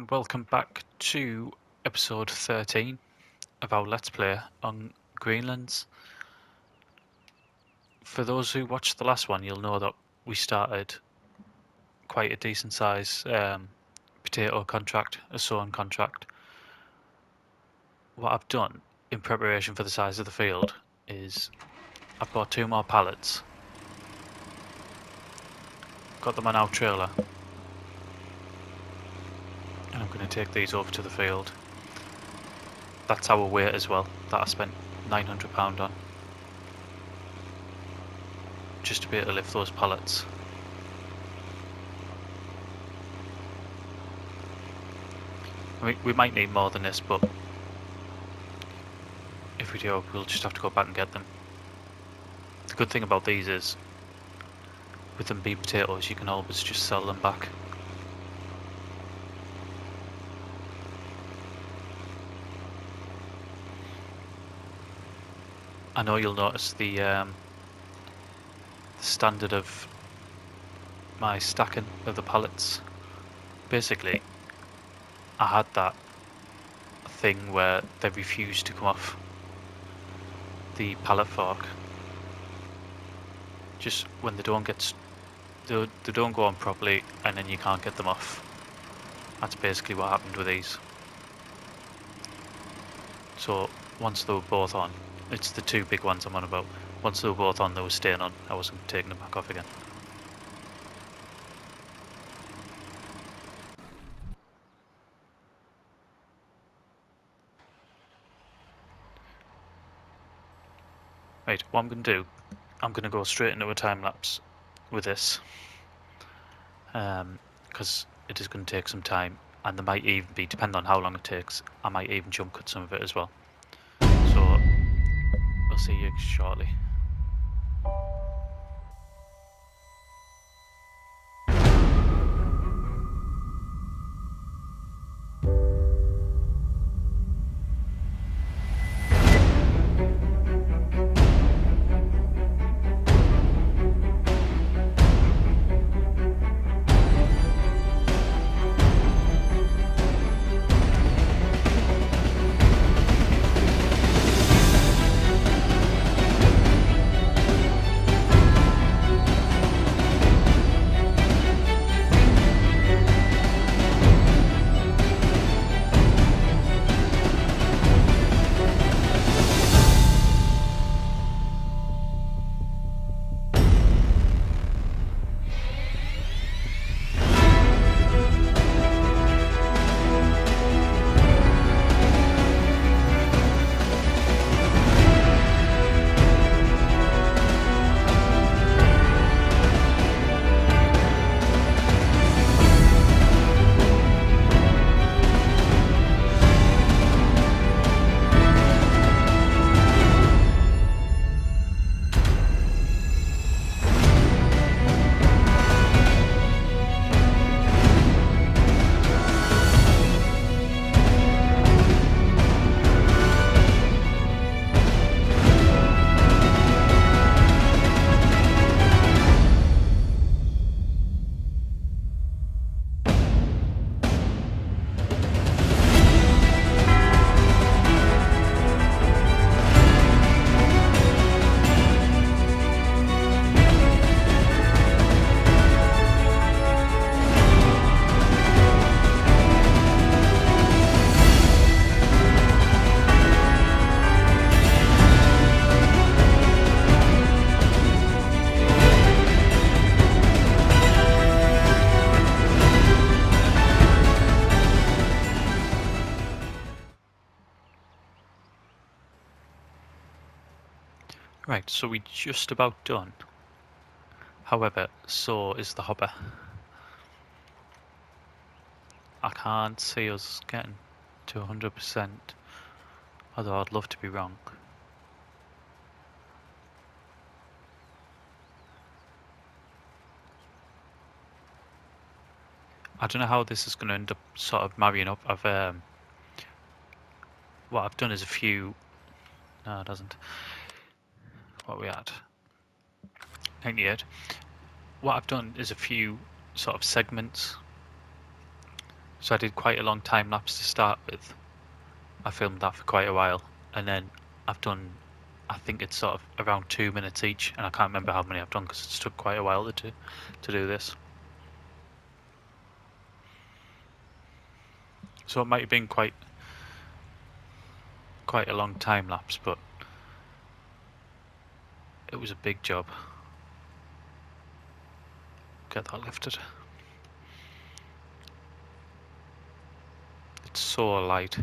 and welcome back to episode 13 of our Let's Play on Greenlands. For those who watched the last one, you'll know that we started quite a decent size potato contract, a sowing contract. What I've done in preparation for the size of the field is I've bought 2 more pallets, got them on our trailer, and I'm going to take these over to the field. That's our weight as well, that I spent £900 on, just to be able to lift those pallets. I mean, we might need more than this, but if we do, we'll just have to go back and get them. The good thing about these is, with them being potatoes, you can always just sell them back. I know you'll notice the standard of my stacking of the pallets. Basically, I had that thing where they refuse to come off the pallet fork. Just when they don't get, they don't go on properly, and then you can't get them off. That's basically what happened with these. So once they were both on, it's the 2 big ones I'm on about. Once they were both on, they were staying on. I wasn't taking them back off again. Right, what I'm going to do, I'm going to go straight into a time lapse with this, because it is going to take some time, and there might even be, depending on how long it takes, I might even jump cut some of it as well. So we'll see you shortly. Right, so we're just about done. However, so is the hopper. I can't see us getting to 100%, although I'd love to be wrong. I don't know how this is going to end up sort of marrying up. What I've done is a few. No, it doesn't. What are we at? 98. What I've done is a few sort of segments So I did quite a long time lapse to start with. I filmed that for quite a while, and then I've done, I think it's sort of around 2 minutes each, and I can't remember how many I've done because it's took quite a while to do this. So it might have been quite a long time lapse, but it was a big job. Get that lifted. It's so light.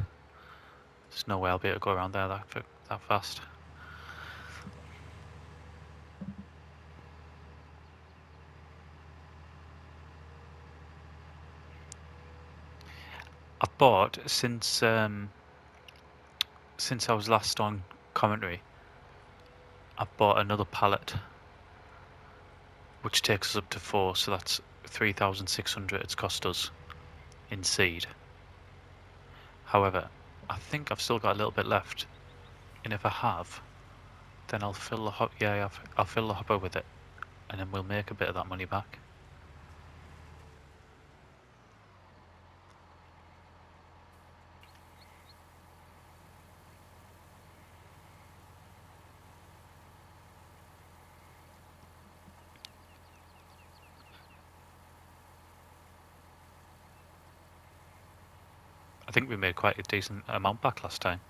There's no way I'll be able to go around there that fast. I've bought since I was last on commentary. I've bought another pallet, which takes us up to 4, so that's 3,600 it's cost us in seed. However, I think I've still got a little bit left, and if I have, then I'll fill the I'll fill the hopper with it, and then we'll make a bit of that money back. I think we made quite a decent amount back last time.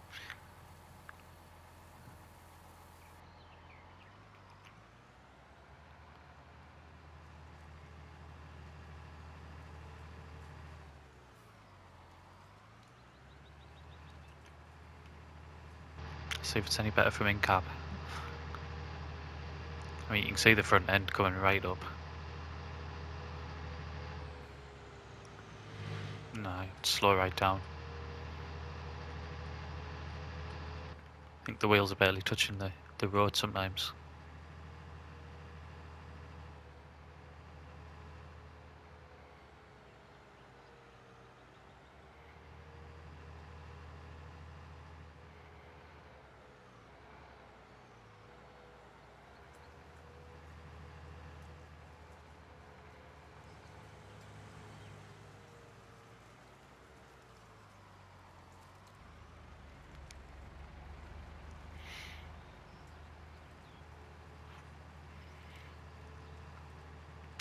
See if it's any better from in-cab. I mean, you can see the front end coming right up. No, slow right down. I think the wheels are barely touching the road sometimes.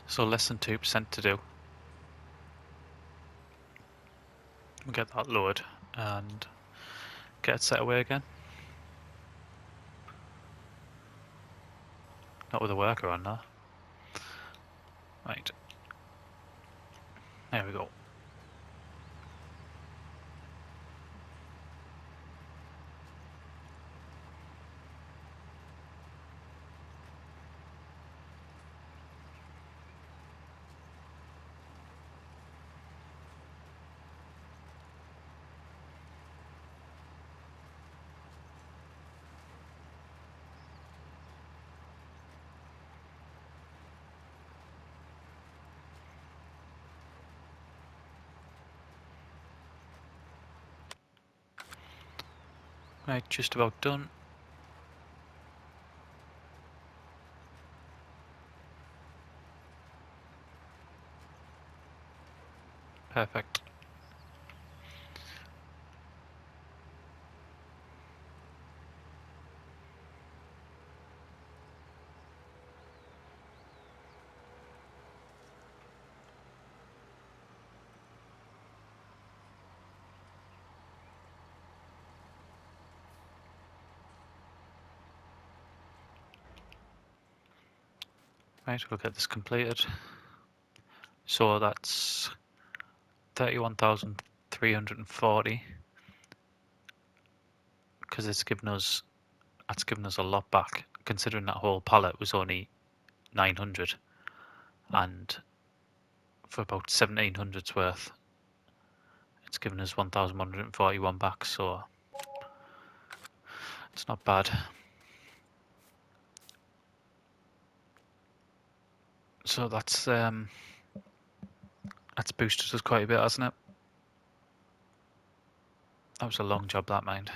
So less than 2% to do. We'll get that lowered and get it set away again. Not with a worker on there. Right. There we go. Right, just about done. Perfect. Right, we'll get this completed. So that's 31,340 because that's given us a lot back, considering that whole pallet was only 900, and for about 1,700's worth, it's given us 1,141 back. So it's not bad. So that's boosted us quite a bit, hasn't it? That was a long job, that, mind.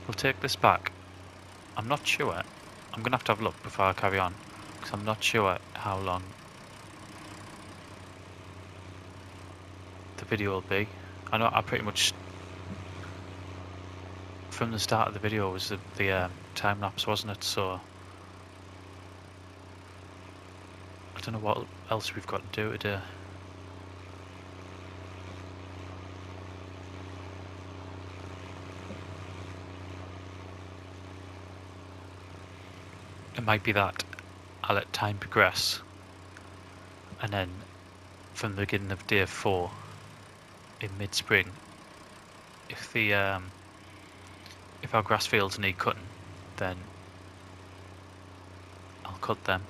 We'll take this back. I'm not sure. I'm going to have a look before I carry on, because I'm not sure how long the video will be. I know I pretty much, from the start of the video, was the time lapse, wasn't it? So I don't know what else we've got to do today. It might be that I'll let time progress, and then from the beginning of day 4 in mid-spring, if the if our grass fields need cutting, then I'll cut them.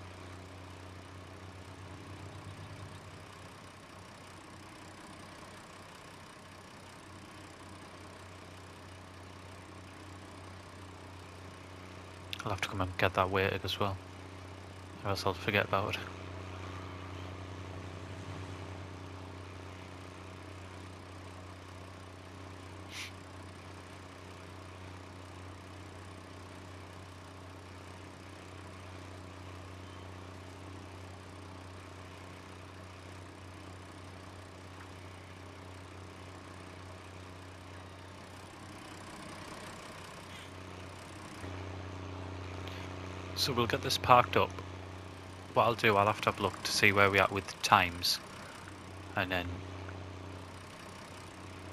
I'll have to come and get that weighted as well, or else I'll forget about it. So we'll get this parked up. What I'll do, I'll have to have a look to see where we're at with the times, and then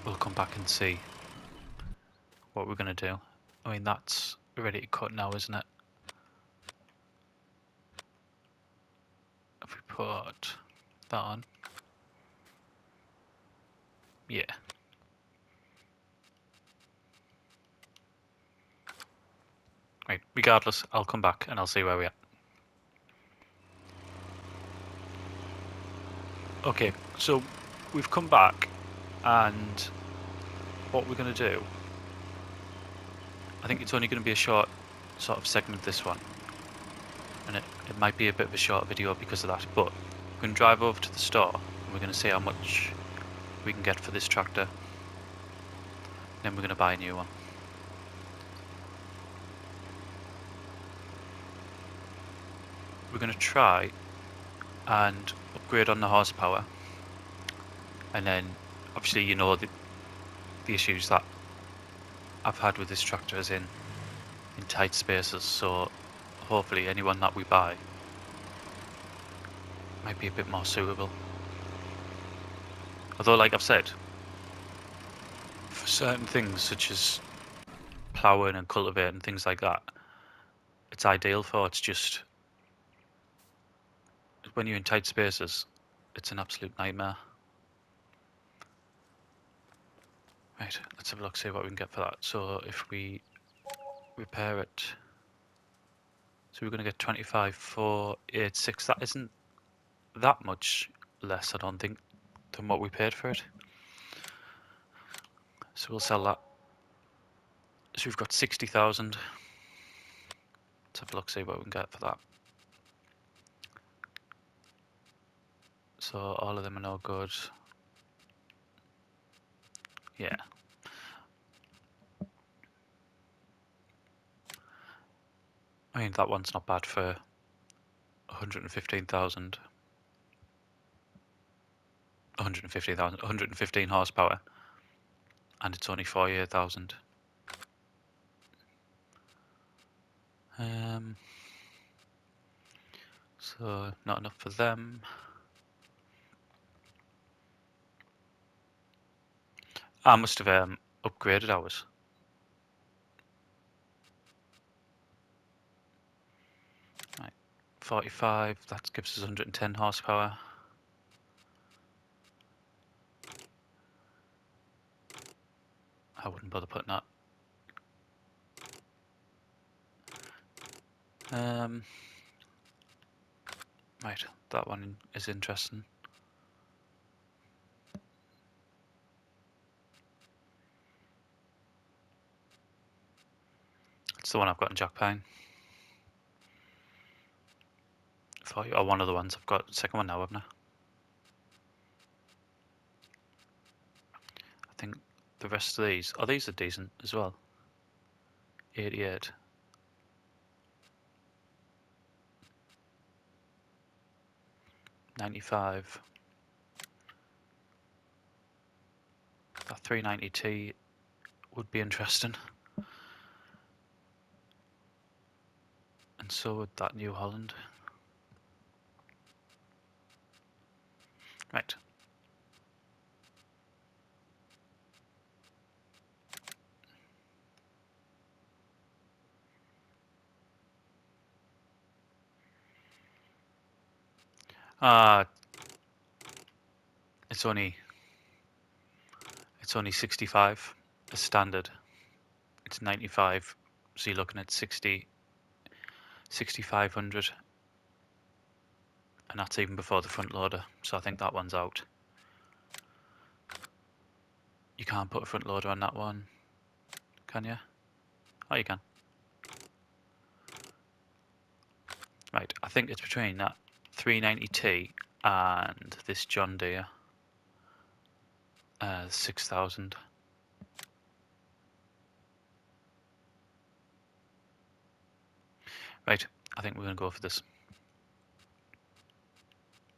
we'll come back and see what we're going to do. I mean, that's ready to cut now, isn't it? If we put that on. Yeah. Right, regardless, I'll come back and I'll see where we're at. Okay, so we've come back, and what we're going to do, I think it's only going to be a short sort of segment, this one, and it might be a bit of a short video because of that, but we're going to drive over to the store and we're going to see how much we can get for this tractor, then we're going to buy a new one. We're going to try and upgrade on the horsepower, and then obviously you know the issues that I've had with this tractor is in tight spaces, so hopefully anyone that we buy might be a bit more suitable. Although, like I've said, for certain things such as ploughing and cultivating, things like that, it's ideal for. It's just when you're in tight spaces, it's an absolute nightmare. Right, let's have a look, see what we can get for that. So if we repair it, so we're going to get 25,486. That isn't that much less, I don't think, than what we paid for it. So we'll sell that. So we've got 60,000. Let's have a look, see what we can get for that. So all of them are no good. Yeah. I mean, that one's not bad for 115,000. 115 horsepower, and it's only 48,000. So not enough for them. I must have upgraded ours. Right, 45. That gives us 110 horsepower. I wouldn't bother putting that. Right, that one is interesting. It's the one I've got in Jack Pine. Or one of the ones I've got. The second one now, haven't I? I think the rest of these are decent as well. 88. $95. That 390T would be interesting. And so would that New Holland. Right. It's only 65 as standard. It's 95, so you're looking at 6,500, and that's even before the front loader. So I think that one's out. You can't put a front loader on that one, can you? Oh, you can. Right, I think it's between that 390T and this John Deere 6000. Right, I think we're going to go for this.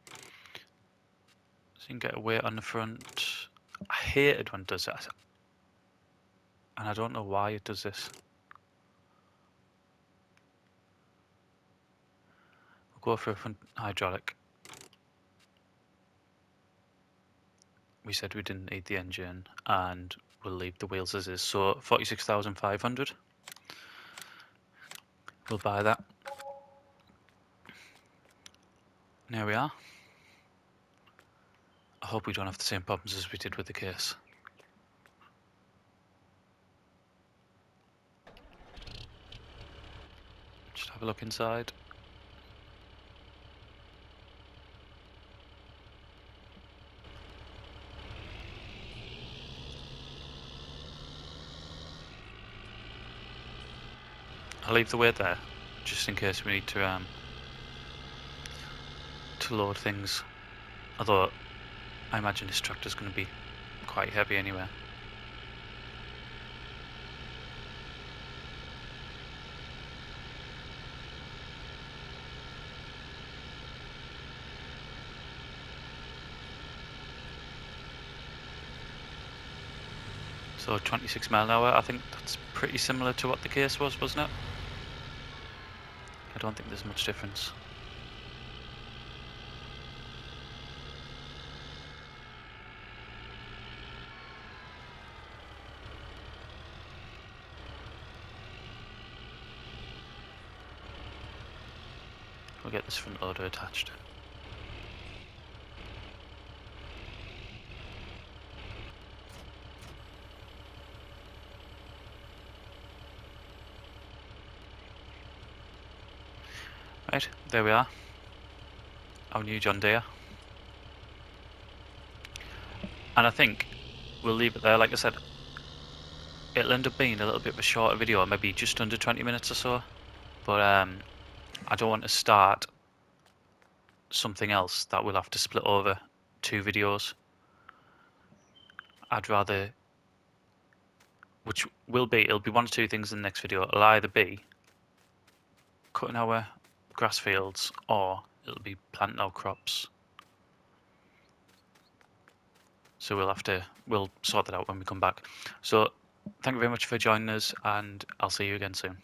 So you can get a weight on the front. I hate it when it does that. And I don't know why it does this. We'll go for a front hydraulic. We said we didn't need the engine, and we'll leave the wheels as is. So 46,500. We'll buy that. And there we are. I hope we don't have the same problems as we did with the case. Just have a look inside. I'll leave the weight there, just in case we need to load things. Although I imagine this tractor's going to be quite heavy anyway. So 26 mile an hour, I think that's pretty similar to what the case was, wasn't it? I don't think there's much difference. We'll get this front loader attached. Right, there we are. Our new John Deere. And I think we'll leave it there. Like I said, it'll end up being a little bit of a shorter video, maybe just under 20 minutes or so. But I don't want to start something else that we'll have to split over 2 videos. I'd rather, it'll be 1 or 2 things in the next video. It'll either be cutting our grass fields, or it'll be planting our crops. So we'll sort that out when we come back. So thank you very much for joining us, and I'll see you again soon.